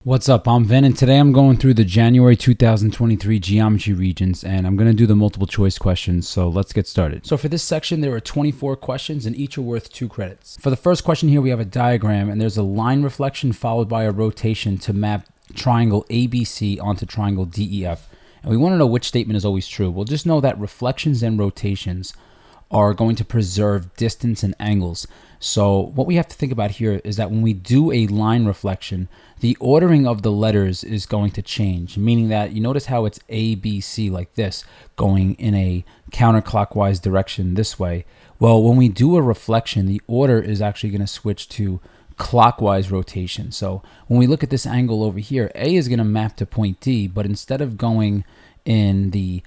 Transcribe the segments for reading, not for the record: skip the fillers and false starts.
What's up? I'm Vin, and today I'm going through the January 2023 Geometry Regents, and I'm going to do the multiple choice questions, so let's get started. So for this section, there are 24 questions, and each are worth 2 credits. For the first question here, we have a diagram, and there's a line reflection followed by a rotation to map triangle ABC onto triangle DEF. And we want to know which statement is always true. We'll just know that reflections and rotations are going to preserve distance and angles. So what we have to think about here is that when we do a line reflection, the ordering of the letters is going to change, meaning that you notice how it's A, B, C like this, going in a counterclockwise direction this way. Well, when we do a reflection, the order is actually going to switch to clockwise rotation. So when we look at this angle over here, A is going to map to point D, but instead of going in the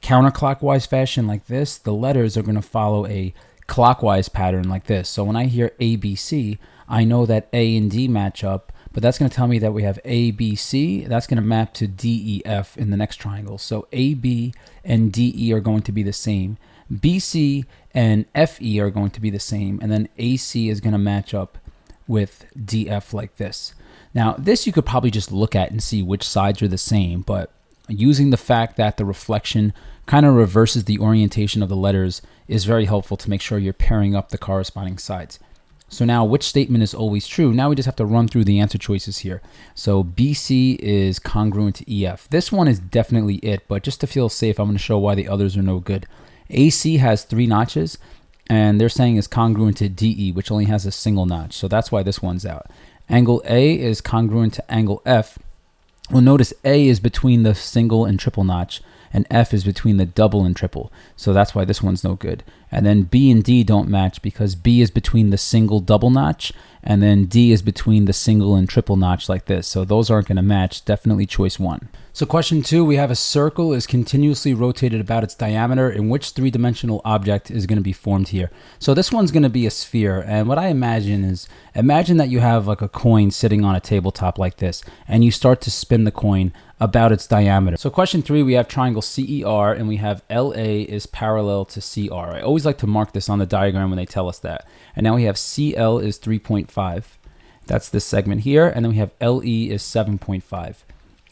counterclockwise fashion like this, the letters are going to follow a clockwise pattern like this. So when I hear ABC, I know that A and D match up, but that's going to tell me that we have ABC. That's going to map to DEF in the next triangle. So AB and DE are going to be the same. BC and FE are going to be the same. And then AC is going to match up with DF like this. Now, this you could probably just look at and see which sides are the same, but using the fact that the reflection kind of reverses the orientation of the letters is very helpful to make sure you're pairing up the corresponding sides. So now, which statement is always true? Now we just have to run through the answer choices here. So BC is congruent to EF. This one is definitely it, but just to feel safe, I'm going to show why the others are no good. AC has 3 notches, and they're saying is congruent to DE, which only has a single notch. So that's why this one's out. Angle A is congruent to angle F. Well, notice A is between the single and triple notch, and F is between the double and triple. So that's why this one's no good. And then B and D don't match because B is between the single double notch, and then D is between the single and triple notch like this. So those aren't going to match. Definitely choice 1. So question 2, we have a circle is continuously rotated about its diameter. In which 3-dimensional object is going to be formed here? So this one's going to be a sphere. And what I imagine is, imagine that you have like a coin sitting on a tabletop like this, and you start to spin the coin about its diameter. So question 3, we have triangle CER, and we have LA is parallel to CR. I always like to mark this on the diagram when they tell us that. And now we have CL is 3.5. That's this segment here. And then we have LE is 7.5.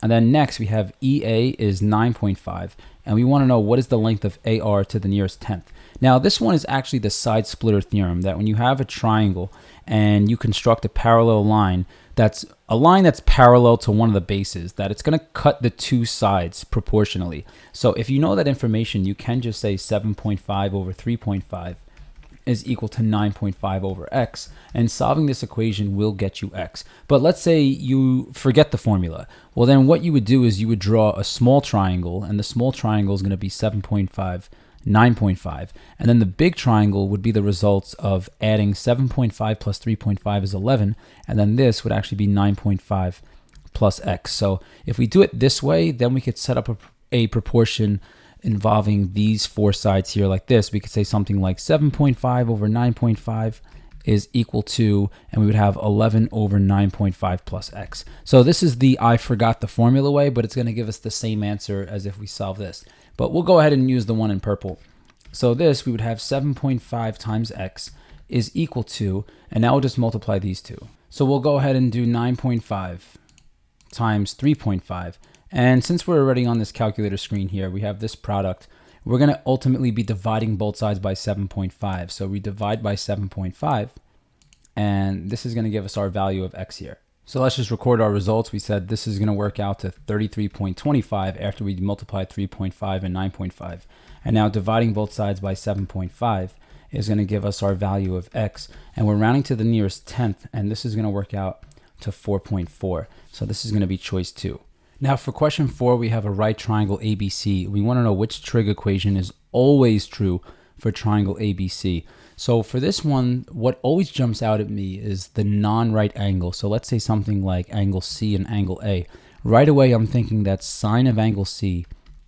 And then next we have EA is 9.5. And we want to know what is the length of AR to the nearest 10th. Now this one is actually the side splitter theorem, that when you have a triangle and you construct a parallel line, that's a line that's parallel to one of the bases, that it's going to cut the 2 sides proportionally. So if you know that information, you can just say 7.5 over 3.5 is equal to 9.5 over x, and solving this equation will get you x. But let's say you forget the formula. Well, then what you would do is you would draw a small triangle, and the small triangle is going to be 7.5, 9.5, and then the big triangle would be the results of adding 7.5 plus 3.5 is 11, and then this would actually be 9.5 plus x. So if we do it this way, then we could set up a proportion involving these 4 sides here like this. We could say something like 7.5 over 9.5 is equal to, and we would have 11 over 9.5 plus x. So this is the I forgot the formula way, but it's going to give us the same answer as if we solve this. But we'll go ahead and use the one in purple. So this, we would have 7.5 times x is equal to, and now we'll just multiply these two. So we'll go ahead and do 9.5 times 3.5. And since we're already on this calculator screen here, we have this product. We're going to ultimately be dividing both sides by 7.5. So we divide by 7.5, and this is going to give us our value of x here. So let's just record our results. We said this is going to work out to 33.25 after we multiply 3.5 and 9.5. And now dividing both sides by 7.5 is going to give us our value of x. And we're rounding to the nearest 10th, and this is going to work out to 4.4. So this is going to be choice 2. Now for question 4, we have a right triangle ABC. We want to know which trig equation is always true for triangle ABC. So for this one, what always jumps out at me is the non-right angle. So let's say something like angle C and angle A. Right away, I'm thinking that sine of angle C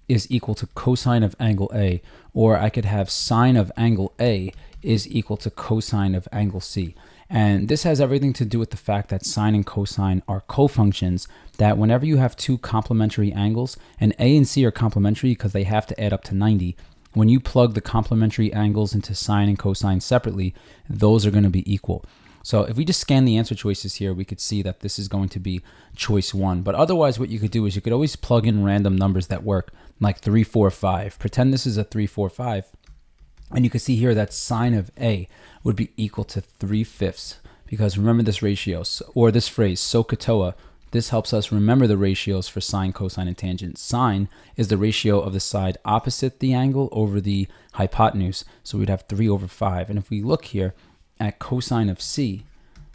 is equal to cosine of angle A, or I could have sine of angle A is equal to cosine of angle C. And this has everything to do with the fact that sine and cosine are cofunctions, that whenever you have 2 complementary angles, and A and C are complementary because they have to add up to 90, when you plug the complementary angles into sine and cosine separately, those are going to be equal. So if we just scan the answer choices here, we could see that this is going to be choice 1. But otherwise, what you could do is you could always plug in random numbers that work, like 3, 4, 5. Pretend this is a 3, 4, 5. And you can see here that sine of A would be equal to 3/5. Because remember this ratio, or this phrase, SOHCAHTOA. This helps us remember the ratios for sine, cosine, and tangent. Sine is the ratio of the side opposite the angle over the hypotenuse. So we'd have 3/5. And if we look here at cosine of C,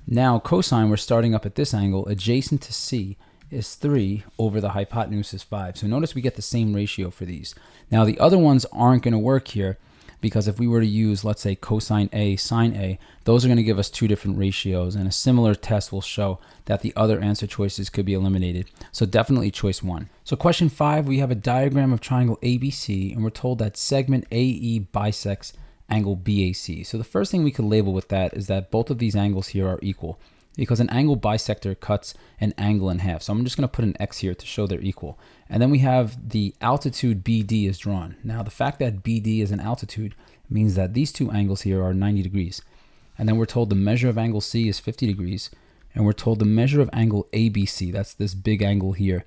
now cosine, we're starting up at this angle. Adjacent to C is 3 over the hypotenuse is 5. So notice we get the same ratio for these. Now the other ones aren't going to work here, because if we were to use, let's say, cosine A, sine A, those are going to give us 2 different ratios, and a similar test will show that the other answer choices could be eliminated. So definitely choice 1. So question 5, we have a diagram of triangle ABC, and we're told that segment AE bisects angle BAC. So the first thing we could label with that is that both of these angles here are equal, because an angle bisector cuts an angle in half. So I'm just going to put an X here to show they're equal. And then we have the altitude BD is drawn. Now the fact that BD is an altitude means that these two angles here are 90 degrees. And then we're told the measure of angle C is 50 degrees. And we're told the measure of angle ABC, that's this big angle here,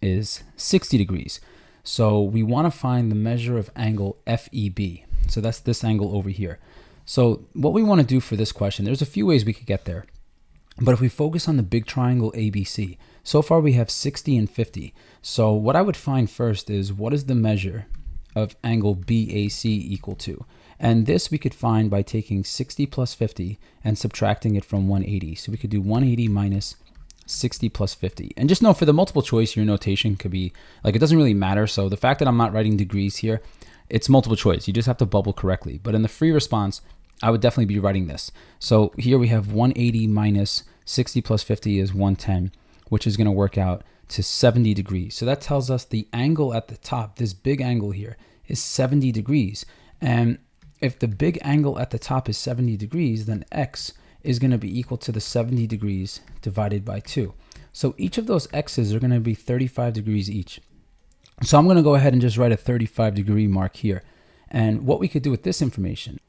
is 60 degrees. So we want to find the measure of angle FEB. So that's this angle over here. So what we want to do for this question, there's a few ways we could get there. But if we focus on the big triangle ABC, so far we have 60 and 50. So what I would find first is what is the measure of angle BAC equal to? And this we could find by taking 60 plus 50 and subtracting it from 180. So we could do 180 minus 60 plus 50. And just know for the multiple choice, your notation could be, like, it doesn't really matter. So the fact that I'm not writing degrees here, it's multiple choice. You just have to bubble correctly. But in the free response, I would definitely be writing this. So here we have 180 minus 60 plus 50 is 110, which is going to work out to 70 degrees. So that tells us the angle at the top, this big angle here, is 70 degrees. And if the big angle at the top is 70 degrees, then X is going to be equal to the 70 degrees divided by 2. So each of those X's are going to be 35 degrees each. So I'm going to go ahead and just write a 35 degree mark here. And what we could do with this information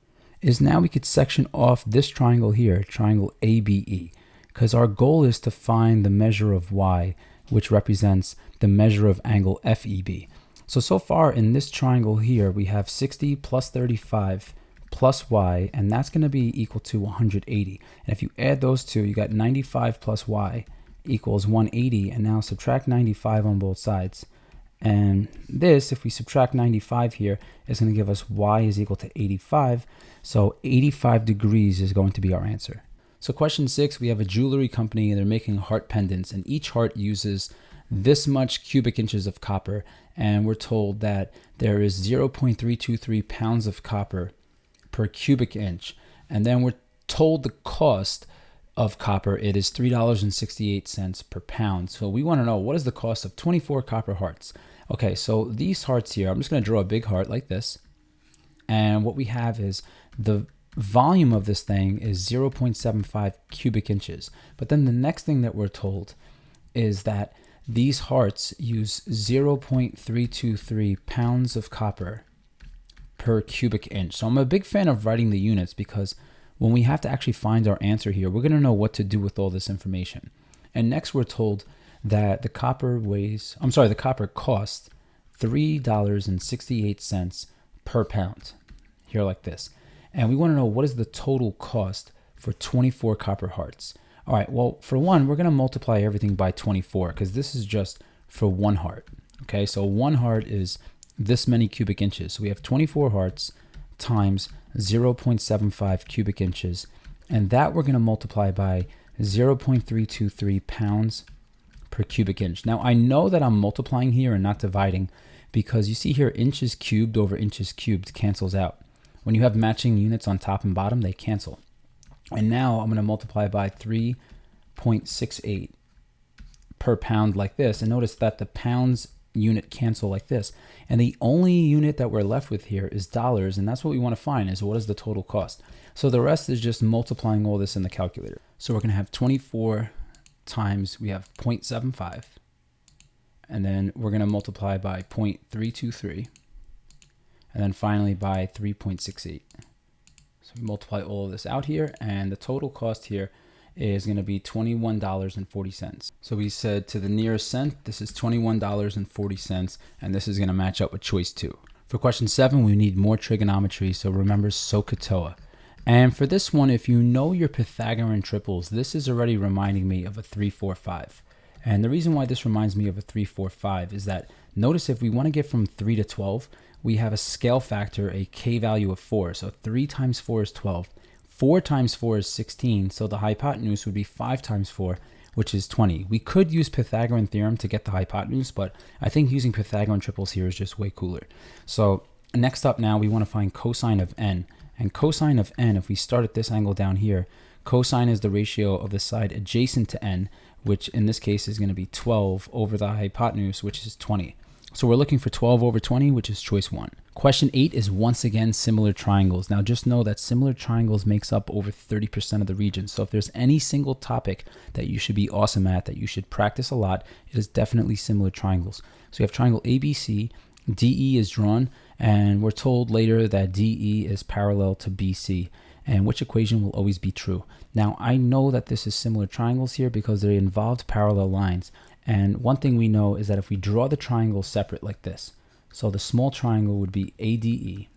is now we could section off this triangle here, triangle ABE, because our goal is to find the measure of Y, which represents the measure of angle FEB. So far in this triangle here, we have 60 plus 35 plus Y, and that's going to be equal to 180. And if you add those two, you got 95 plus Y equals 180, and now subtract 95 on both sides. And this, if we subtract 95 here, is going to give us Y is equal to 85. So 85 degrees is going to be our answer. So question 6, we have a jewelry company and they're making heart pendants, and each heart uses this much cubic inches of copper. And we're told that there is 0.323 pounds of copper per cubic inch. And then we're told the cost of copper, it is $3.68 per pound. So we want to know, what is the cost of 24 copper hearts? Okay, so these hearts here, I'm just going to draw a big heart like this. And what we have is the volume of this thing is 0.75 cubic inches. But then the next thing that we're told is that these hearts use 0.323 pounds of copper per cubic inch. So I'm a big fan of writing the units, because when we have to actually find our answer here, we're going to know what to do with all this information. And next we're told that the copper costs $3.68 per pound, here like this. And we want to know, what is the total cost for 24 copper hearts? All right, well, for one, we're going to multiply everything by 24, because this is just for one heart. Okay, so one heart is this many cubic inches. So we have 24 hearts times 0.75 cubic inches, and that we're going to multiply by 0.323 pounds per cubic inch. Now I know that I'm multiplying here and not dividing, because you see here inches cubed over inches cubed cancels out. When you have matching units on top and bottom, they cancel. And now I'm going to multiply by 3.68 per pound like this, and notice that the pounds unit cancel like this, and the only unit that we're left with here is dollars, and that's what we want to find, is what is the total cost. So the rest is just multiplying all this in the calculator. So we're going to have 24 times, we have 0.75, and then we're going to multiply by 0.323, and then finally by 3.68. So we multiply all of this out here, and the total cost here is going to be $21.40. So we said to the nearest cent, this is $21.40, and this is going to match up with choice 2. For question 7, we need more trigonometry, so remember SOHCAHTOA. And for this one, if you know your Pythagorean triples, this is already reminding me of a 3, 4, 5. And the reason why this reminds me of a 3, 4, 5 is that notice if we want to get from 3 to 12, we have a scale factor, a k value of 4. So 3 times 4 is 12. 4 times 4 is 16. So the hypotenuse would be 5 times 4, which is 20. We could use Pythagorean theorem to get the hypotenuse, but I think using Pythagorean triples here is just way cooler. So next up now, we want to find cosine of n. And cosine of n, if we start at this angle down here, cosine is the ratio of the side adjacent to n, which in this case is going to be 12 over the hypotenuse, which is 20. So we're looking for 12 over 20, which is choice 1. Question 8 is once again similar triangles. Now just know that similar triangles makes up over 30% of the region. So if there's any single topic that you should be awesome at, that you should practice a lot, it is definitely similar triangles. So we have triangle ABC, DE is drawn, and we're told later that DE is parallel to BC, and which equation will always be true. Now I know that this is similar triangles here because they involved parallel lines. And one thing we know is that if we draw the triangle separate like this, so the small triangle would be ADE,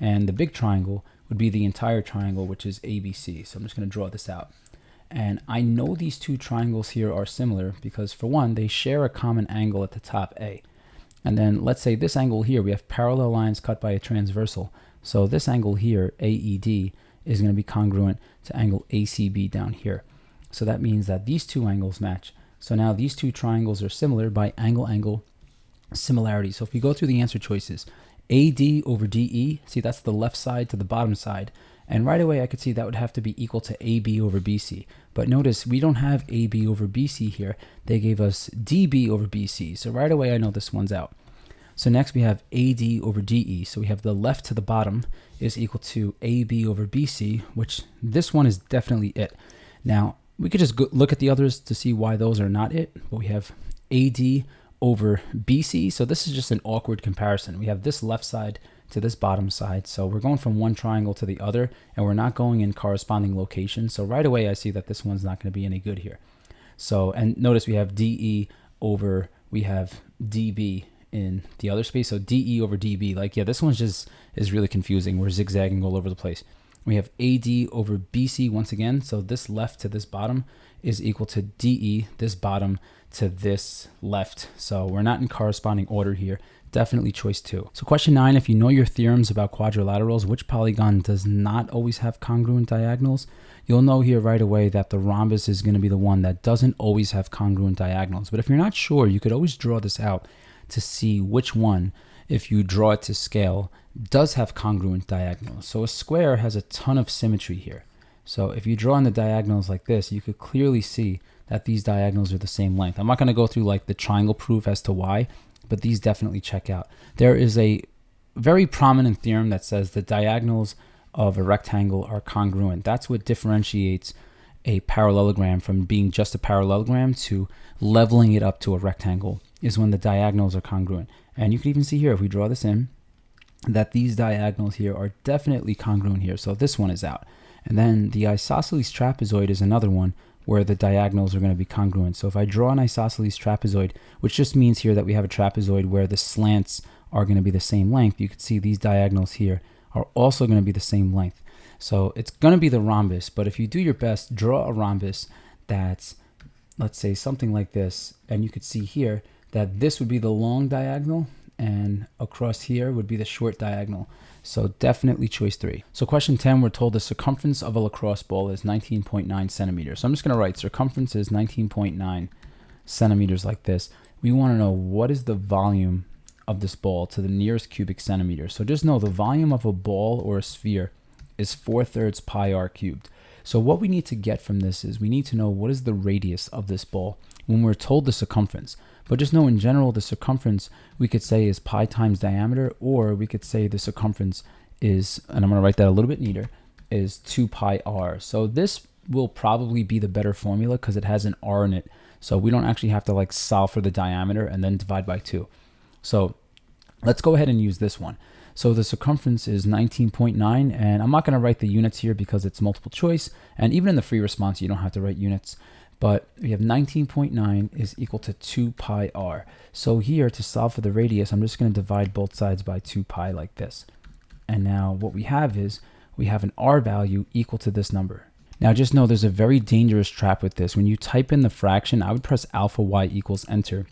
and the big triangle would be the entire triangle, which is ABC. So I'm just going to draw this out. And I know these two triangles here are similar because, for one, they share a common angle at the top, A. And then let's say this angle here, we have parallel lines cut by a transversal. So this angle here, AED, is going to be congruent to angle ACB down here. So that means that these two angles match. So now these two triangles are similar by angle-angle similarity. So if we go through the answer choices, AD over DE, see that's the left side to the bottom side. And right away I could see that would have to be equal to AB over BC. But notice we don't have AB over BC here. They gave us DB over BC. So right away I know this one's out. So next we have AD over DE. So we have the left to the bottom is equal to AB over BC, which this one is definitely it. Now, we could just look at the others to see why those are not it. But we have AD over BC. So this is just an awkward comparison. We have this left side to this bottom side. So we're going from one triangle to the other, and we're not going in corresponding locations. So right away I see that this one's not going to be any good here. So, and notice we have DE over, we have DB in the other space. So DE over DB, like, yeah, this one's just is really confusing. We're zigzagging all over the place. We have AD over BC once again. So this left to this bottom is equal to DE, this bottom to this left. So we're not in corresponding order here. Definitely choice 2. So question 9, if you know your theorems about quadrilaterals, which polygon does not always have congruent diagonals? You'll know here right away that the rhombus is going to be the one that doesn't always have congruent diagonals. But if you're not sure, you could always draw this out to see which one, if you draw it to scale, does have congruent diagonals. So a square has a ton of symmetry here. So if you draw on the diagonals like this, you could clearly see that these diagonals are the same length. I'm not going to go through like the triangle proof as to why, but these definitely check out. There is a very prominent theorem that says the diagonals of a rectangle are congruent. That's what differentiates a parallelogram from being just a parallelogram to leveling it up to a rectangle, is when the diagonals are congruent. And you can even see here, if we draw this in, that these diagonals here are definitely congruent here. So this one is out. And then the isosceles trapezoid is another one where the diagonals are going to be congruent. So if I draw an isosceles trapezoid, which just means here that we have a trapezoid where the slants are going to be the same length, you can see these diagonals here are also going to be the same length. So it's going to be the rhombus, but if you do your best, draw a rhombus that's, let's say, something like this, and you could see here that this would be the long diagonal, and across here would be the short diagonal. So definitely choice 3. So question 10, we're told the circumference of a lacrosse ball is 19.9 centimeters. So I'm just going to write circumference is 19.9 centimeters like this. We want to know what is the volume of this ball to the nearest cubic centimeter. So just know the volume of a ball or a sphere is 4/3 pi r cubed. So what we need to get from this is we need to know what is the radius of this ball when we're told the circumference. But just know in general the circumference we could say is pi times diameter, or we could say the circumference is, and I'm going to write that a little bit neater, is 2 pi r. So this will probably be the better formula because it has an r in it. So we don't actually have to like solve for the diameter and then divide by 2. So let's go ahead and use this one. So the circumference is 19.9, and I'm not going to write the units here because it's multiple choice, and even in the free response you don't have to write units. But we have 19.9 is equal to 2 pi r. So here, to solve for the radius, I'm just going to divide both sides by 2 pi like this. And now what we have is, we have an r value equal to this number. Now just know there's a very dangerous trap with this. When you type in the fraction, I would press alpha y equals enter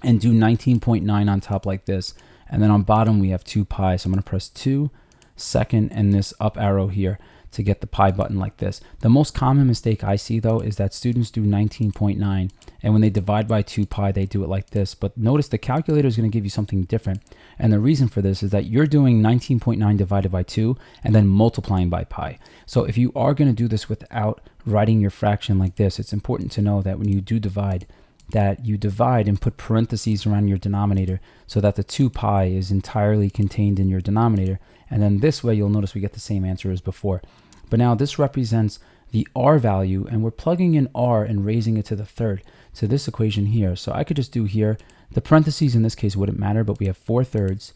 and do 19.9 on top like this. And then on bottom we have 2 pi. So I'm going to press 2, second, and this up arrow here to get the pi button like this. The most common mistake I see though is that students do 19.9, and when they divide by 2 pi they do it like this. But notice the calculator is going to give you something different, and the reason for this is that you're doing 19.9 divided by 2 and then multiplying by pi. So if you are going to do this without writing your fraction like this, it's important to know that when you do divide, that you divide and put parentheses around your denominator so that the 2 pi is entirely contained in your denominator, and then this way you'll notice we get the same answer as before. But now this represents the r value, and we're plugging in r and raising it to the third to this equation here. So I could just do here, the parentheses in this case wouldn't matter, but we have 4/3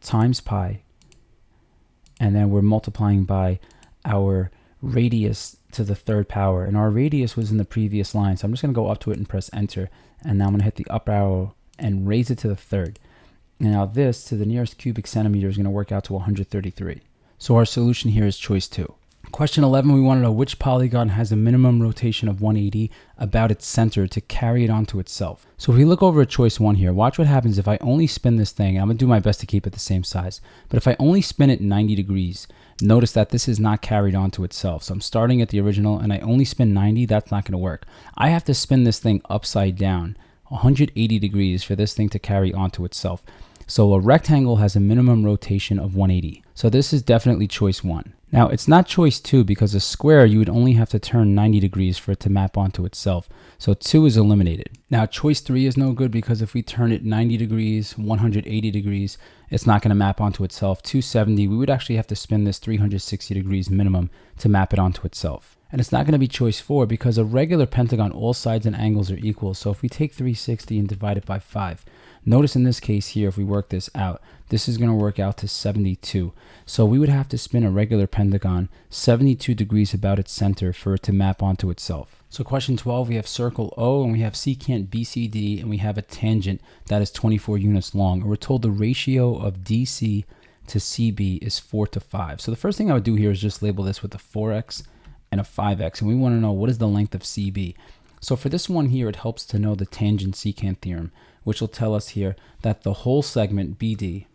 times pi, and then we're multiplying by our radius to the third power, and our radius was in the previous line, so I'm just going to go up to it and press enter, and now I'm going to hit the up arrow and raise it to the third. And now this to the nearest cubic centimeter is going to work out to 133. So our solution here is choice 2. Question 11, we want to know which polygon has a minimum rotation of 180 about its center to carry it onto itself. So if we look over at choice 1 here, watch what happens if I only spin this thing. I'm going to do my best to keep it the same size, but if I only spin it 90 degrees, notice that this is not carried onto itself. So I'm starting at the original and I only spin 90, that's not going to work. I have to spin this thing upside down 180 degrees for this thing to carry onto itself. So a rectangle has a minimum rotation of 180. So this is definitely choice 1. Now it's not choice 2 because a square you would only have to turn 90 degrees for it to map onto itself. So 2 is eliminated. Now choice 3 is no good because if we turn it 90 degrees, 180 degrees, it's not going to map onto itself. 270, we would actually have to spin this 360 degrees minimum to map it onto itself. And it's not going to be choice 4 because a regular pentagon, all sides and angles are equal. So if we take 360 and divide it by 5, notice in this case here, if we work this out, this is going to work out to 72. So we would have to spin a regular pentagon 72 degrees about its center for it to map onto itself. So question 12, we have circle O and we have secant BCD and we have a tangent that is 24 units long. And we're told the ratio of DC to CB is 4:5. So the first thing I would do here is just label this with a 4x and a 5x. And we want to know what is the length of CB. So for this one here, it helps to know the tangent secant theorem, which will tell us here that the whole segment BD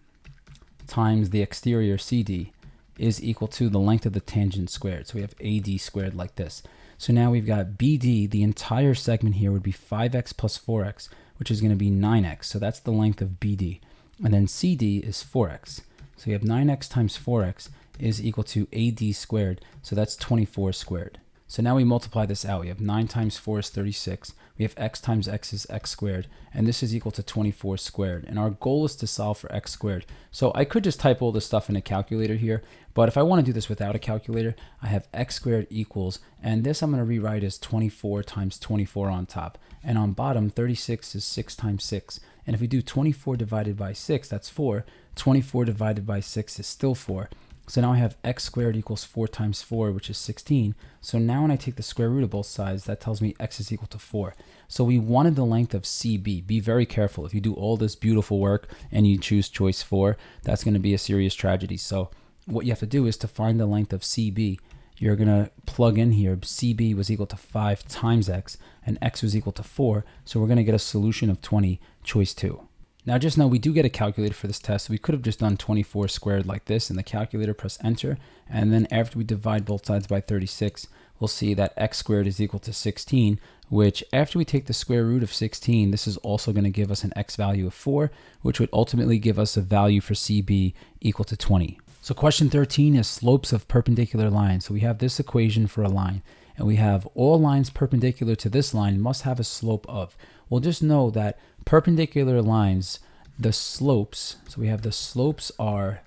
times the exterior CD is equal to the length of the tangent squared. So we have AD squared like this. So now we've got BD, the entire segment here would be 5x plus 4x, which is going to be 9x. So that's the length of BD. And then CD is 4x. So we have 9x times 4x is equal to AD squared. So that's 24 squared. So now we multiply this out. We have 9 times 4 is 36. We have x times x is x squared. And this is equal to 24 squared. And our goal is to solve for x squared. So I could just type all this stuff in a calculator here. But if I want to do this without a calculator, I have x squared equals, and this I'm going to rewrite as 24 times 24 on top. And on bottom, 36 is 6 times 6. And if we do 24 divided by 6, that's 4. 24 divided by 6 is still 4. So now I have x squared equals 4 times 4, which is 16. So now when I take the square root of both sides, that tells me x is equal to 4. So we wanted the length of CB. Be very careful. If you do all this beautiful work and you choose choice 4, that's going to be a serious tragedy. So what you have to do is to find the length of CB. You're going to plug in here, CB was equal to 5 times x, and x was equal to 4. So we're going to get a solution of 20, choice 2. Now just know we do get a calculator for this test. We could have just done 24 squared like this in the calculator, press enter, and then after we divide both sides by 36, we'll see that x squared is equal to 16, which after we take the square root of 16, this is also going to give us an x value of 4, which would ultimately give us a value for CB equal to 20. So question 13 is slopes of perpendicular lines. So we have this equation for a line, and we have all lines perpendicular to this line must have a slope of. Well, just know that perpendicular lines, the slopes, so we have the slopes are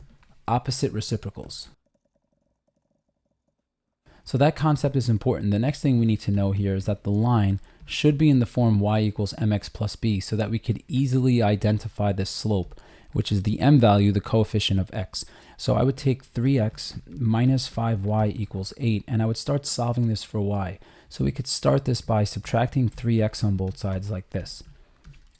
opposite reciprocals. So that concept is important. The next thing we need to know here is that the line should be in the form y equals mx plus b so that we could easily identify the slope which is the m value, the coefficient of x. So I would take 3x minus 5y equals 8, and I would start solving this for y. So we could start this by subtracting 3x on both sides like this.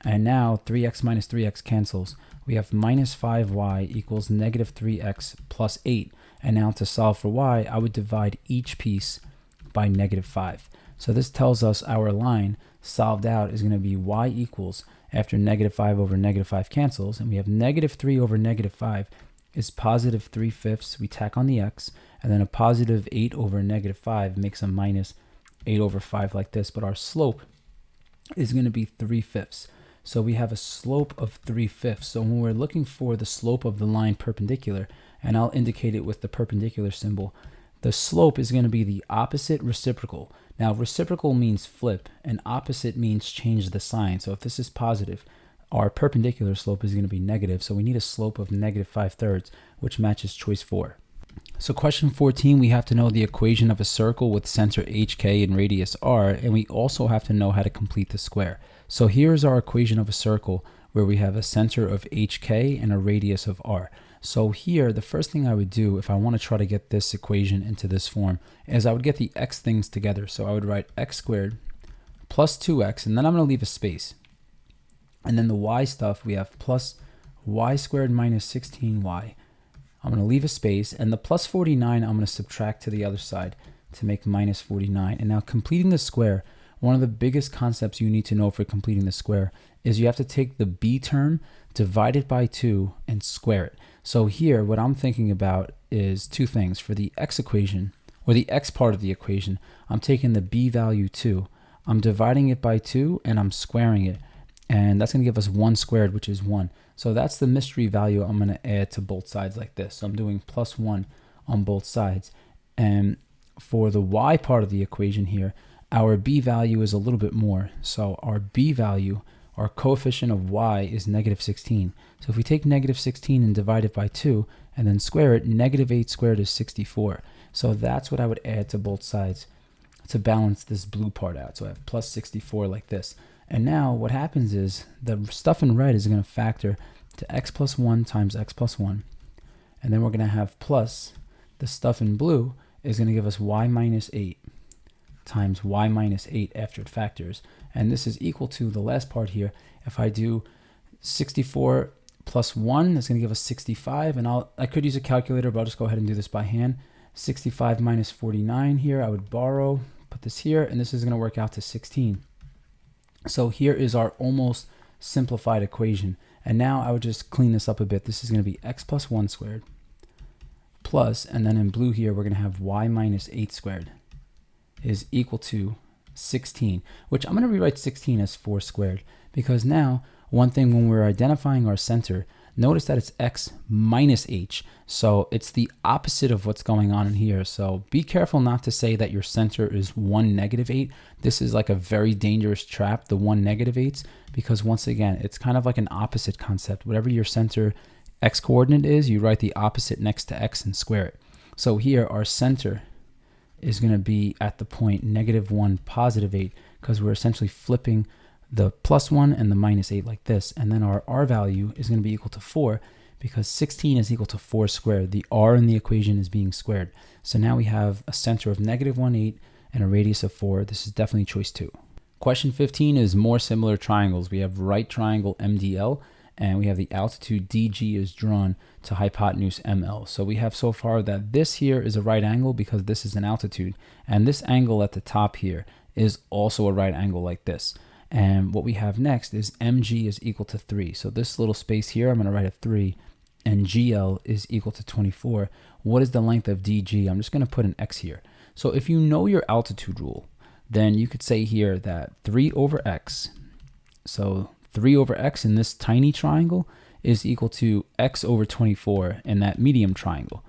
And now 3x minus 3x cancels. We have minus 5y equals negative 3x plus 8. And now to solve for y, I would divide each piece by negative 5. So this tells us our line solved out is going to be y equals, after negative 5 over negative 5 cancels, and we have negative 3 over negative 5 is positive 3/5. We tack on the x, and then a positive 8 over negative 5 makes a minus 8 over 5 like this, but our slope is going to be 3/5. So we have a slope of 3/5. So when we're looking for the slope of the line perpendicular, and I'll indicate it with the perpendicular symbol, the slope is going to be the opposite reciprocal. Now reciprocal means flip, and opposite means change the sign. So if this is positive, our perpendicular slope is going to be negative. So we need a slope of negative 5/3, which matches choice 4. So question 14, we have to know the equation of a circle with center HK and radius R, and we also have to know how to complete the square. So here's our equation of a circle where we have a center of HK and a radius of R. So here, the first thing I would do if I want to try to get this equation into this form is I would get the x things together. So I would write x squared plus 2x, and then I'm going to leave a space. And then the y stuff, we have plus y squared minus 16y. I'm going to leave a space, and the plus 49 I'm going to subtract to the other side to make minus 49. And now completing the square, one of the biggest concepts you need to know for completing the square is you have to take the b term, divide it by 2, and square it. So here, what I'm thinking about is two things. For the x equation, or the x part of the equation, I'm taking the b value 2, I'm dividing it by 2, and I'm squaring it. And that's going to give us 1 squared, which is 1. So that's the mystery value I'm going to add to both sides like this. So I'm doing plus 1 on both sides. And for the y part of the equation here, our b value is a little bit more. So our b value, our coefficient of y, is negative 16. So if we take negative 16 and divide it by 2 and then square it, negative 8 squared is 64. So that's what I would add to both sides to balance this blue part out. So I have plus 64 like this. And now what happens is the stuff in red is going to factor to x plus 1 times x plus 1. And then we're going to have plus the stuff in blue is going to give us y minus 8 times y minus 8 after it factors. And this is equal to the last part here. If I do 64 plus 1, that's going to give us 65. And I could use a calculator, but I'll just go ahead and do this by hand. 65 minus 49 here, I would borrow, put this here, and this is going to work out to 16. So here is our almost simplified equation. And now I would just clean this up a bit. This is going to be x plus 1 squared plus, and then in blue here, we're going to have y minus 8 squared is equal to 16, which I'm going to rewrite 16 as 4 squared. Because now, one thing when we're identifying our center, notice that it's x minus h. So it's the opposite of what's going on in here. So be careful not to say that your center is 1 negative 8. This is like a very dangerous trap, the 1 negative 8s, because once again, it's kind of like an opposite concept. Whatever your center x coordinate is, you write the opposite next to x and square it. So here our center is going to be at the point negative 1, positive 8, because we're essentially flipping the plus 1 and the minus 8 like this. And then our r value is going to be equal to 4, because 16 is equal to 4 squared. The r in the equation is being squared. So now we have a center of negative 1, 8 and a radius of 4. This is definitely choice 2. Question 15 is more similar triangles. We have right triangle MDL, and we have the altitude DG is drawn to hypotenuse ML. So we have so far that this here is a right angle because this is an altitude, and this angle at the top here is also a right angle like this. And what we have next is MG is equal to 3. So this little space here, I'm going to write a 3, and GL is equal to 24. What is the length of DG? I'm just going to put an X here. So if you know your altitude rule, then you could say here that 3 over X, so 3 over X in this tiny triangle is equal to X over 24 in that medium triangle.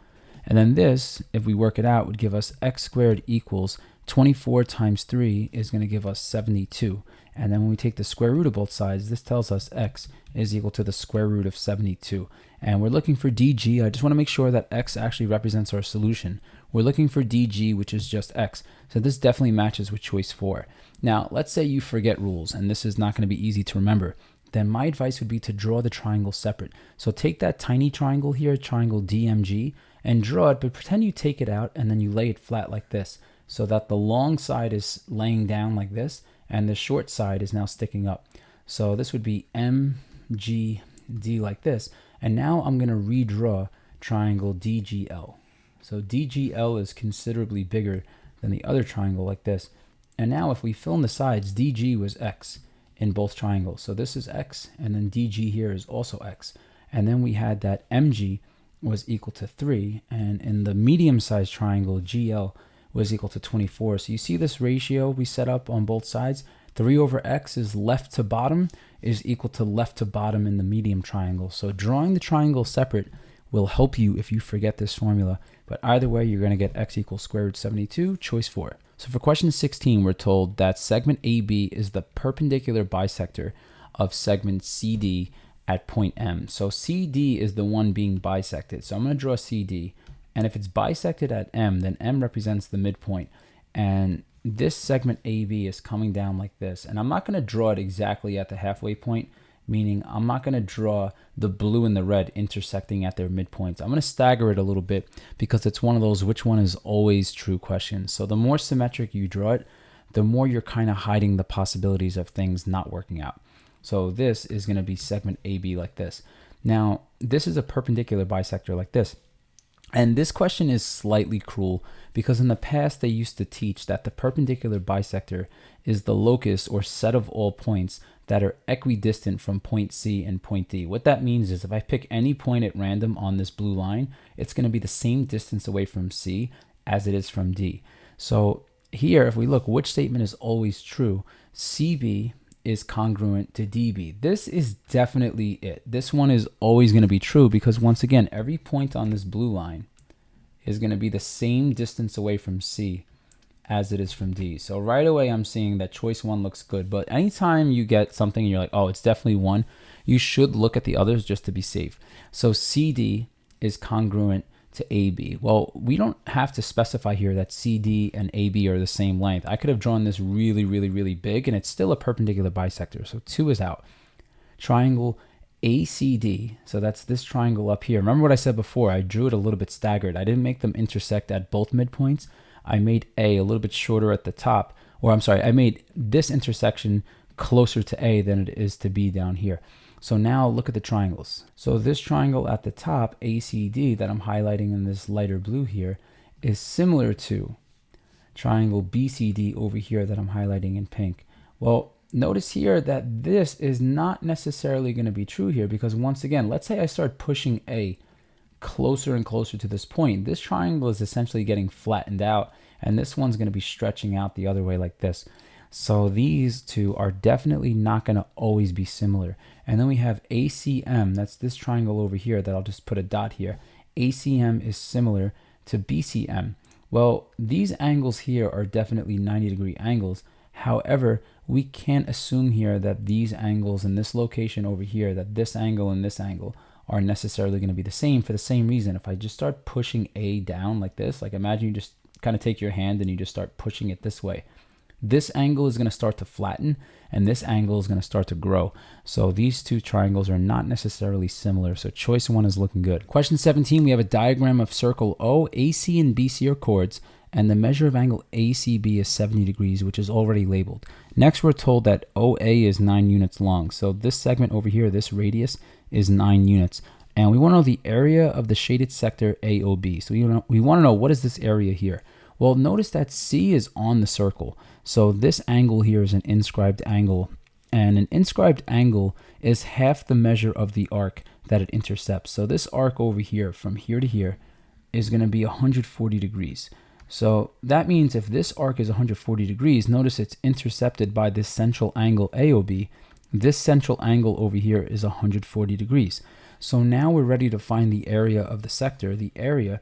And then this, if we work it out, would give us X squared equals 24 times 3 is going to give us 72. And then when we take the square root of both sides, this tells us x is equal to the square root of 72. And we're looking for dg. I just want to make sure that x actually represents our solution. We're looking for dg, which is just x. So this definitely matches with choice 4. Now, let's say you forget rules, and this is not going to be easy to remember. then my advice would be to draw the triangle separate. So take that tiny triangle here, triangle DMG, and draw it, but pretend you take it out and then you lay it flat like this, so that the long side is laying down like this and the short side is now sticking up. So this would be MGD like this. And now I'm going to redraw triangle DGL. So DGL is considerably bigger than the other triangle like this. And now if we fill in the sides, DG was X in both triangles. So this is X, and then DG here is also X. And then we had that MG was equal to 3, and in the medium-sized triangle, GL was equal to 24. So you see this ratio we set up on both sides? 3 over X is left to bottom is equal to left to bottom in the medium triangle. So drawing the triangle separate will help you if you forget this formula. But either way, you're going to get X equals square root 72, choice 4. So for question 16, we're told that segment AB is the perpendicular bisector of segment CD at point M. So CD is the one being bisected. So I'm going to draw CD. And if it's bisected at M, then M represents the midpoint. And this segment AB is coming down like this. And I'm not going to draw it exactly at the halfway point, meaning I'm not going to draw the blue and the red intersecting at their midpoints. I'm going to stagger it a little bit because it's one of those which one is always true questions. So the more symmetric you draw it, the more you're kind of hiding the possibilities of things not working out. So this is going to be segment AB like this. Now, this is a perpendicular bisector like this. And this question is slightly cruel because in the past they used to teach that the perpendicular bisector is the locus or set of all points that are equidistant from point C and point D. What that means is if I pick any point at random on this blue line, it's going to be the same distance away from C as it is from D. So here, if we look, which statement is always true? CB is congruent to DB. This is definitely it. This one is always going to be true because once again, every point on this blue line is going to be the same distance away from C as it is from D. So right away, I'm seeing that choice 1 looks good. But anytime you get something and you're like, oh, it's definitely 1, you should look at the others just to be safe. So CD is congruent to AB. Well, we don't have to specify here that CD and AB are the same length. I could have drawn this really, really, really big, and it's still a perpendicular bisector. So 2 is out. Triangle ACD, so that's this triangle up here. Remember what I said before? I drew it a little bit staggered. I didn't make them intersect at both midpoints. I made A a little bit shorter at the top, or I'm sorry, I made this intersection closer to A than it is to B down here. So now look at the triangles. So this triangle at the top, ACD, that I'm highlighting in this lighter blue here, is similar to triangle BCD over here that I'm highlighting in pink. Well, notice here that this is not necessarily going to be true here because once again, let's say I start pushing A closer and closer to this point. This triangle is essentially getting flattened out, and this one's going to be stretching out the other way like this. So these two are definitely not going to always be similar. And then we have ACM, that's this triangle over here that I'll just put a dot here. ACM is similar to BCM. Well, these angles here are definitely 90-degree angles. However, we can't assume here that these angles in this location over here, that this angle and this angle are necessarily going to be the same for the same reason. If I just start pushing A down like this, like imagine you just kind of take your hand and you just start pushing it this way. This angle is going to start to flatten and this angle is going to start to grow. So these two triangles are not necessarily similar. So choice 1 is looking good. Question 17, we have a diagram of circle O. AC and BC are chords and the measure of angle ACB is 70 degrees, which is already labeled. Next, we're told that OA is 9 units long. So this segment over here, this radius is 9 units. And we want to know the area of the shaded sector AOB. So we want to know what is this area here? Well, notice that C is on the circle. So this angle here is an inscribed angle. And an inscribed angle is half the measure of the arc that it intercepts. So this arc over here, from here to here, is going to be 140 degrees. So that means if this arc is 140 degrees, notice it's intercepted by this central angle AOB. This central angle over here is 140 degrees. So now we're ready to find the area of the sector. The area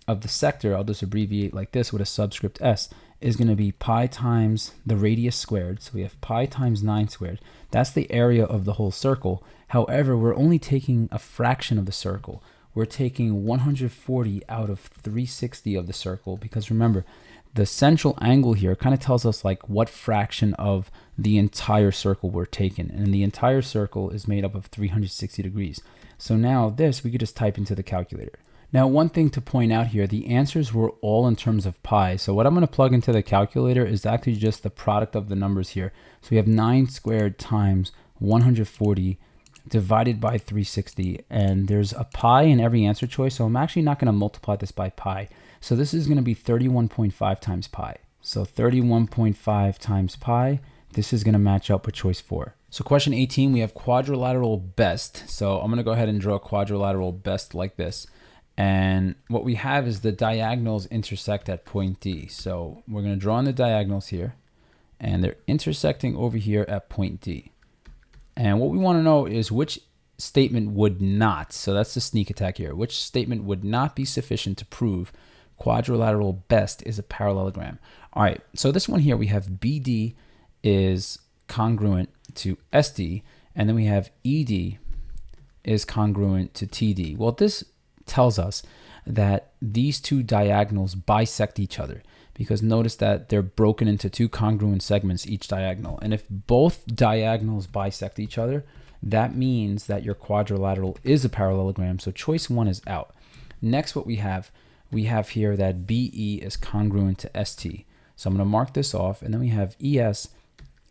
of the sector, I'll just abbreviate like this with a subscript S, is going to be pi times the radius squared. So we have pi times 9 squared. That's the area of the whole circle. However, we're only taking a fraction of the circle. We're taking 140 out of 360 of the circle because remember, the central angle here kind of tells us like what fraction of the entire circle we're taking. And the entire circle is made up of 360 degrees. So now this we could just type into the calculator. Now, one thing to point out here, the answers were all in terms of pi. So what I'm going to plug into the calculator is actually just the product of the numbers here. So we have 9 squared times 140 divided by 360. And there's a pi in every answer choice. So I'm actually not going to multiply this by pi. So this is going to be 31.5 times pi. So 31.5 times pi. This is going to match up with choice 4. So question 18, we have quadrilateral best. So I'm going to go ahead and draw a quadrilateral best like this. And what we have is the diagonals intersect at point D. So we're going to draw in the diagonals here, and they're intersecting over here at point D. And what we want to know is which statement would not, so that's the sneak attack here, which statement would not be sufficient to prove quadrilateral best is a parallelogram. All right, so this one here, we have BD is congruent to SD, and then we have ED is congruent to TD. Well, this tells us that these two diagonals bisect each other, because notice that they're broken into two congruent segments each diagonal. And if both diagonals bisect each other, that means that your quadrilateral is a parallelogram. So choice 1 is out. Next, what we have here that BE is congruent to ST. So I'm going to mark this off, and then we have ES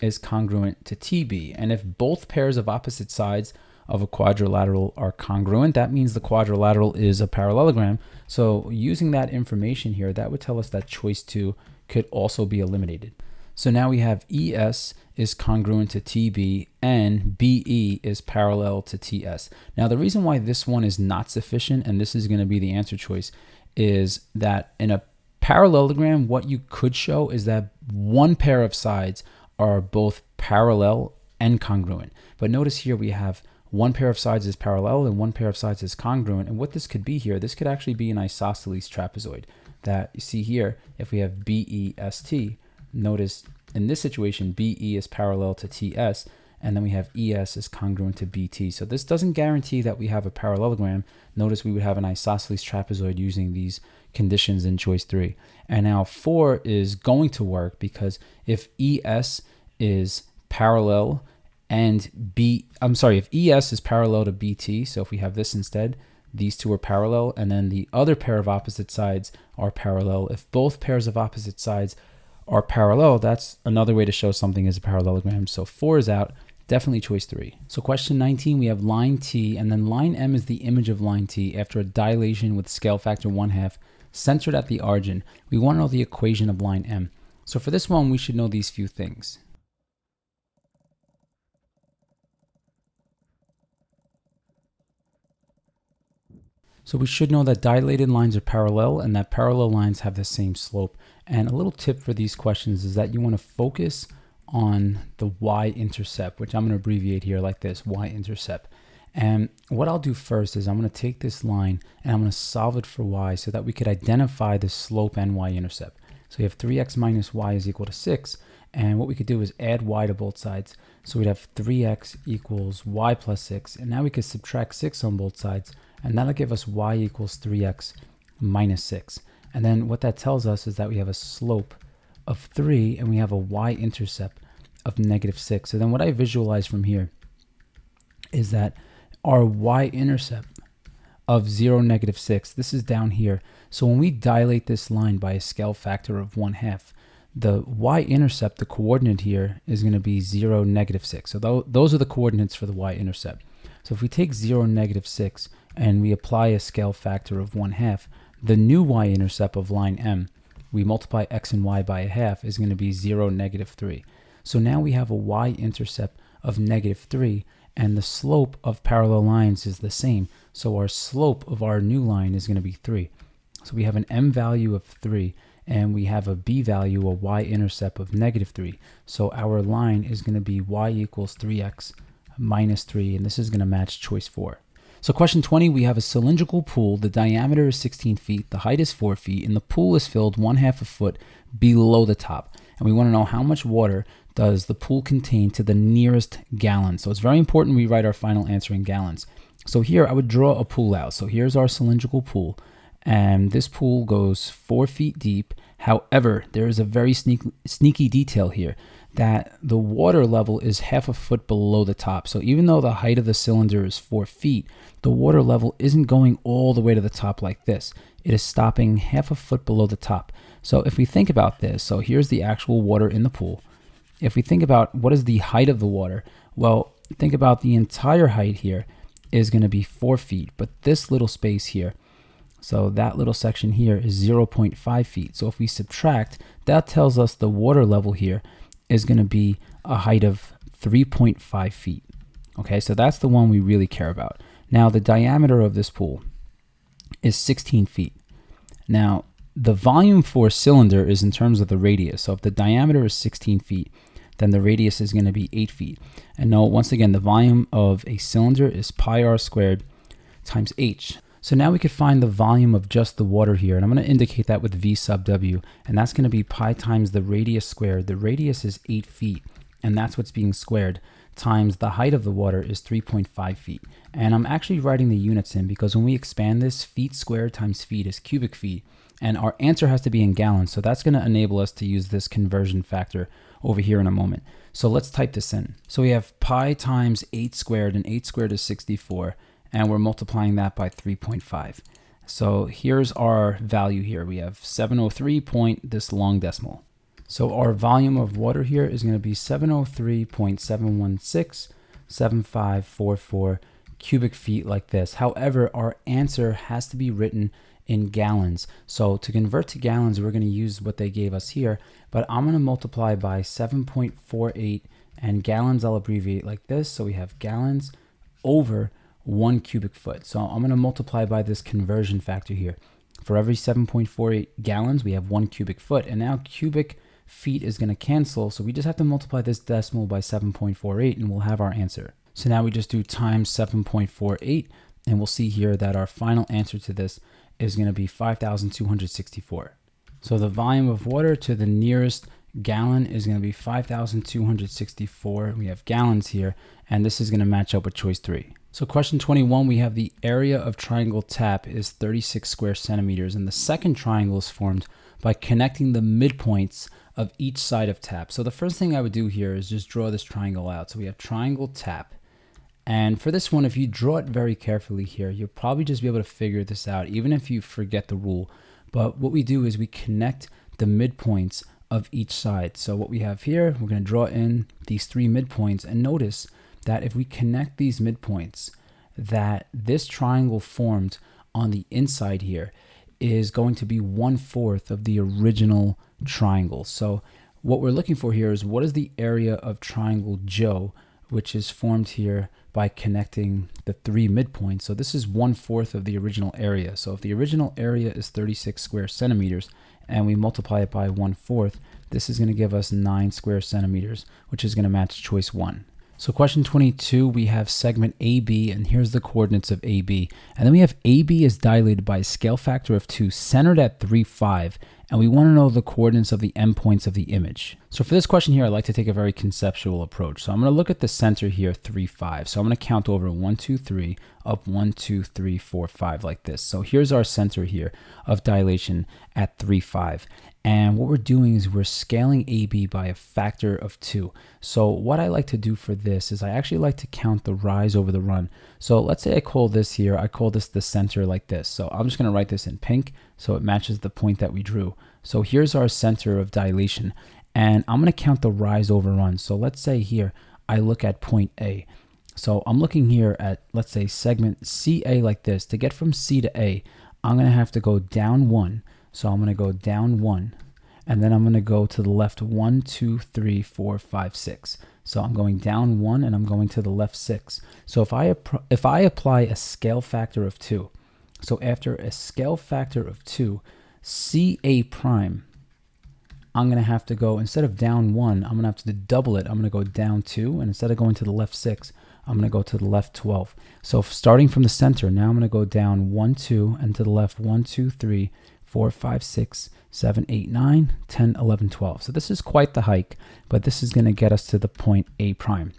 is congruent to TB. And if both pairs of opposite sides of a quadrilateral are congruent, that means the quadrilateral is a parallelogram. So using that information here, that would tell us that choice 2 could also be eliminated. So now we have ES is congruent to TB and BE is parallel to TS. Now the reason why this one is not sufficient, and this is going to be the answer choice, is that in a parallelogram, what you could show is that one pair of sides are both parallel and congruent. But notice here we have one pair of sides is parallel and one pair of sides is congruent. And what this could be here, this could actually be an isosceles trapezoid that you see here. If we have BEST, notice in this situation, BE is parallel to TS, and then we have ES is congruent to BT. So this doesn't guarantee that we have a parallelogram. Notice we would have an isosceles trapezoid using these conditions in choice 3. And now 4 is going to work, because if ES is parallel and if ES is parallel to BT, so if we have this instead, these two are parallel, and then the other pair of opposite sides are parallel. If both pairs of opposite sides are parallel, that's another way to show something is a parallelogram. So 4 is out, definitely choice 3. So question 19, we have line T, and then line M is the image of line T after a dilation with scale factor 1/2 centered at the origin. We want to know the equation of line M. So for this one, we should know these few things. So we should know that dilated lines are parallel and that parallel lines have the same slope. And a little tip for these questions is that you want to focus on the y-intercept, which I'm going to abbreviate here like this, y-intercept. And what I'll do first is I'm going to take this line and I'm going to solve it for y so that we could identify the slope and y-intercept. So we have 3x minus y is equal to 6. And what we could do is add y to both sides. So we'd have 3x equals y plus 6. And now we could subtract 6 on both sides. And that'll give us y equals 3x minus 6. And then what that tells us is that we have a slope of 3 and we have a y-intercept of -6. So then what I visualize from here is that our y-intercept of 0, -6, this is down here. So when we dilate this line by a scale factor of 1/2, the y-intercept, the coordinate here, is going to be 0, -6. So those are the coordinates for the y-intercept. So if we take 0, -6, and we apply a scale factor of 1/2, the new y-intercept of line M, we multiply x and y by 1/2, is going to be 0, -3. So now we have a y-intercept of -3, and the slope of parallel lines is the same. So our slope of our new line is going to be 3. So we have an M value of 3, and we have a B value, a y-intercept of -3. So our line is going to be y equals 3x minus 3, and this is going to match choice 4. So question 20, we have a cylindrical pool. The diameter is 16 feet, the height is 4 feet, and the pool is filled 1/2 a foot below the top. And we want to know how much water does the pool contain to the nearest gallon. So it's very important we write our final answer in gallons. So here I would draw a pool out. So here's our cylindrical pool, and this pool goes 4 feet deep, However, there is a very sneaky detail here that the water level is half a foot below the top. So even though the height of the cylinder is 4 feet, the water level isn't going all the way to the top like this. It is stopping half a foot below the top. So if we think about this, so here's the actual water in the pool. If we think about what is the height of the water, well, think about the entire height here is going to be 4 feet, but this little space here, so that little section here is 0.5 feet. So if we subtract, that tells us the water level here is going to be a height of 3.5 feet. Okay, so that's the one we really care about. Now, the diameter of this pool is 16 feet. Now, the volume for a cylinder is in terms of the radius. So if the diameter is 16 feet, then the radius is going to be 8 feet. And note, once again, the volume of a cylinder is pi r squared times h. So now we could find the volume of just the water here, and I'm going to indicate that with V sub W, and that's going to be pi times the radius squared. The radius is 8 feet, and that's what's being squared, times the height of the water is 3.5 feet. And I'm actually writing the units in because when we expand this, feet squared times feet is cubic feet, and our answer has to be in gallons, so that's going to enable us to use this conversion factor over here in a moment. So let's type this in. So we have pi times 8 squared, and 8 squared is 64. And we're multiplying that by 3.5. So here's our value here. We have 703 point this long decimal. So our volume of water here is going to be 703.7167544 cubic feet like this. However, our answer has to be written in gallons. So to convert to gallons, we're going to use what they gave us here, but I'm going to multiply by 7.48, and gallons I'll abbreviate like this. So we have gallons over 1 cubic foot. So I'm going to multiply by this conversion factor here. For every 7.48 gallons, we have 1 cubic foot. And now cubic feet is going to cancel. So we just have to multiply this decimal by 7.48 and we'll have our answer. So now we just do times 7.48 and we'll see here that our final answer to this is going to be 5,264. So the volume of water to the nearest gallon is going to be 5,264. We have gallons here, and this is going to match up with choice 3. So question 21, we have the area of triangle tap is 36 square centimeters, and the second triangle is formed by connecting the midpoints of each side of tap. So the first thing I would do here is just draw this triangle out. So we have triangle tap. And for this one, if you draw it very carefully here, you'll probably just be able to figure this out, even if you forget the rule. But what we do is we connect the midpoints of each side. So what we have here, we're going to draw in these 3 midpoints, and notice that if we connect these midpoints, that this triangle formed on the inside here is going to be 1/4 of the original triangle. So what we're looking for here is what is the area of triangle Joe, which is formed here by connecting the 3 midpoints. So this is 1/4 of the original area. So if the original area is 36 square centimeters and we multiply it by 1/4, this is going to give us 9 square centimeters, which is going to match choice 1. So question 22, we have segment AB, and here's the coordinates of AB. And then we have AB is dilated by a scale factor of 2, centered at 3, 5. And we want to know the coordinates of the endpoints of the image. So for this question here, I like to take a very conceptual approach. So I'm going to look at the center here, 3, 5. So I'm going to count over 1, 2, 3, up 1, 2, 3, 4, 5 like this. So here's our center here of dilation at 3, 5. And what we're doing is we're scaling AB by a factor of 2. So what I like to do for this is I actually like to count the rise over the run. So let's say I call this here, I call this the center like this. So I'm just going to write this in pink so it matches the point that we drew. So here's our center of dilation, and I'm going to count the rise over run. So let's say here I look at point A. So I'm looking here at, let's say, segment CA like this. To get from C to A, I'm going to have to go down 1. So I'm going to go down 1, and then I'm going to go to the left 1, 2, 3, 4, 5, 6. So I'm going down 1 and I'm going to the left 6. So if I apply a scale factor of 2, so after a scale factor of 2, CA prime, I'm going to have to go, instead of down 1, I'm going to have to double it. I'm going to go down 2, and instead of going to the left 6, I'm going to go to the left 12. So starting from the center, now I'm going to go down 1, 2, and to the left 1, 2, 3, 4, 5, 6, 7, 8, 9, 10, 11, 12. So this is quite the hike, but this is going to get us to the point A prime.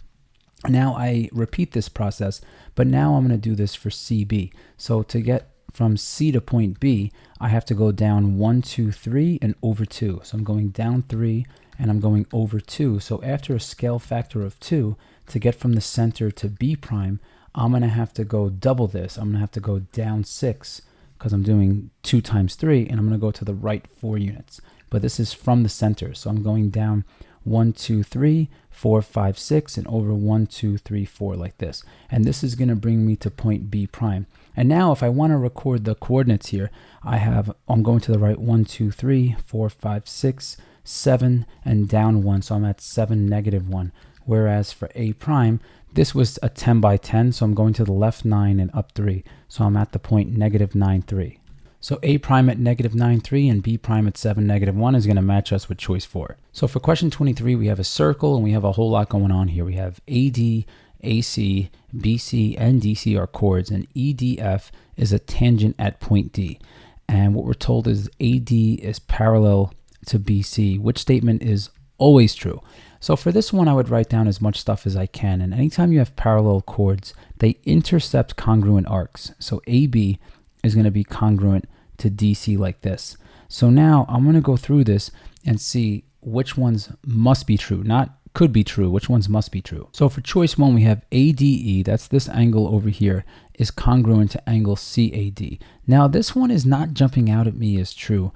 Now I repeat this process, but now I'm going to do this for CB. So to get from C to point B, I have to go down 1, 2, 3, and over 2. So I'm going down 3, and I'm going over 2. So after a scale factor of 2, to get from the center to B prime, I'm going to have to go double this. I'm going to have to go down 6, because I'm doing 2 times 3, and I'm going to go to the right 4 units. But this is from the center, so I'm going down 1, 2, 3, 4, 5, 6, and over 1, 2, 3, 4 like this. And this is going to bring me to point B prime. And now if I want to record the coordinates here, I'm going to the right 1, 2, 3, 4, 5, 6, 7, and down 1. So I'm at 7, -1. Whereas for A prime, this was a 10 by 10, so I'm going to the left 9 and up 3. So I'm at the point -9, 3. So A prime at -9, 3 and B prime at 7, -1 is going to match us with choice 4. So for question 23, we have a circle and we have a whole lot going on here. We have AD, AC, BC, and DC are chords, and EDF is a tangent at point D. And what we're told is AD is parallel to BC, which statement is always true. So for this one, I would write down as much stuff as I can. And anytime you have parallel chords, they intercept congruent arcs. So AB is going to be congruent to DC like this. So now I'm going to go through this and see which ones must be true, not could be true, which ones must be true. So for choice 1, we have ADE, that's this angle over here, is congruent to angle CAD. Now this one is not jumping out at me as true.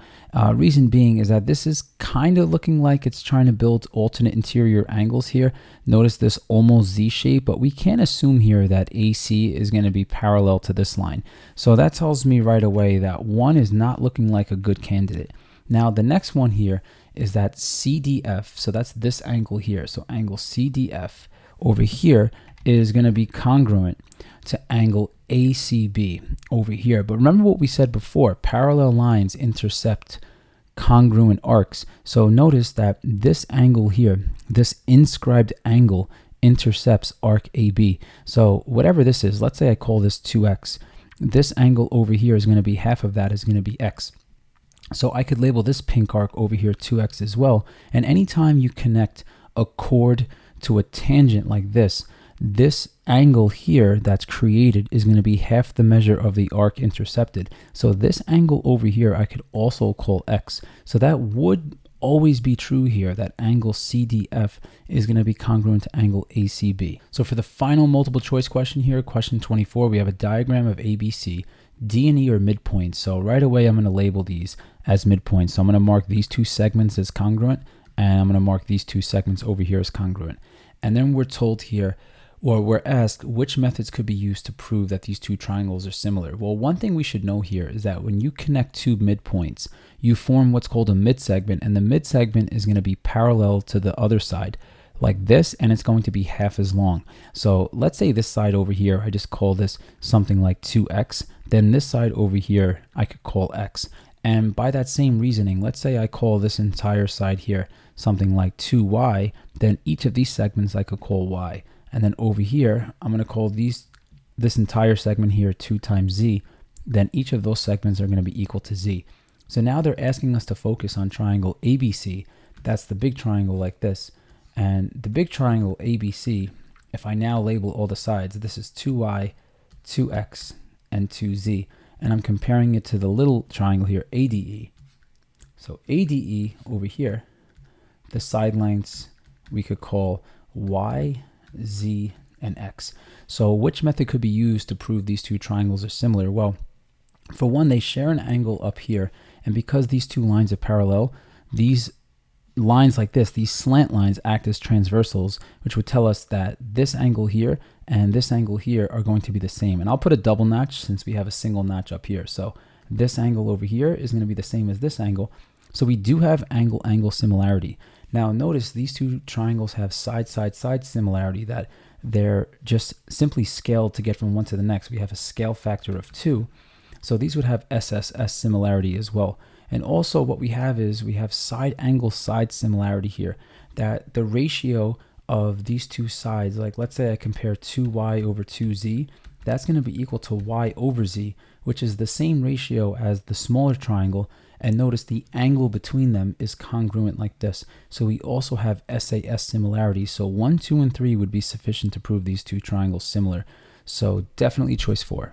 Reason being is that this is kind of looking like it's trying to build alternate interior angles here. Notice this almost Z shape, but we can't assume here that AC is going to be parallel to this line. So that tells me right away that 1 is not looking like a good candidate. Now the next one here is that CDF, so that's this angle here. So angle CDF over here is going to be congruent to angle ACB over here. But remember what we said before, parallel lines intercept congruent arcs. So notice that this angle here, this inscribed angle, intercepts arc AB. So whatever this is, let's say I call this 2x. This angle over here is going to be half of that is going to be x. So I could label this pink arc over here 2x as well. And anytime you connect a chord to a tangent like this angle here that's created is going to be half the measure of the arc intercepted. So this angle over here I could also call x. So that would always be true here, that angle CDF is going to be congruent to angle ACB. So for the final multiple choice question here, question 24, we have a diagram of ABC. D and E are midpoints, so right away I'm going to label these as midpoints. So I'm going to mark these 2 segments as congruent, and I'm going to mark these 2 segments over here as congruent. And then we're told here, or we're asked, which methods could be used to prove that these 2 triangles are similar. Well, one thing we should know here is that when you connect 2 midpoints, you form what's called a midsegment, and the midsegment is going to be parallel to the other side like this, and it's going to be half as long. So let's say this side over here, I just call this something like 2x. Then this side over here, I could call x. And by that same reasoning, let's say I call this entire side here something like 2y, then each of these segments I could call y. And then over here, I'm going to call this entire segment here 2 times z. Then each of those segments are going to be equal to z. So now they're asking us to focus on triangle ABC. That's the big triangle like this. And the big triangle ABC, if I now label all the sides, this is 2y, 2x, and 2z. And I'm comparing it to the little triangle here, ADE. So ADE over here, the side lengths we could call y, z, and x. So which method could be used to prove these 2 triangles are similar? Well, for one, they share an angle up here. And because these 2 lines are parallel, these lines like this, these slant lines act as transversals, which would tell us that this angle here and this angle here are going to be the same. And I'll put a double notch since we have a single notch up here. So this angle over here is going to be the same as this angle. So we do have angle-angle similarity. Now notice these 2 triangles have side-side-side similarity, that they're just simply scaled to get from one to the next. We have a scale factor of 2. So these would have SSS similarity as well. And also what we have is we have side angle side similarity here, that the ratio of these 2 sides, like let's say I compare 2y over 2z, that's going to be equal to y over z, which is the same ratio as the smaller triangle. And notice the angle between them is congruent like this. So we also have SAS similarity. So 1, 2, and 3 would be sufficient to prove these 2 triangles similar. So definitely choice 4.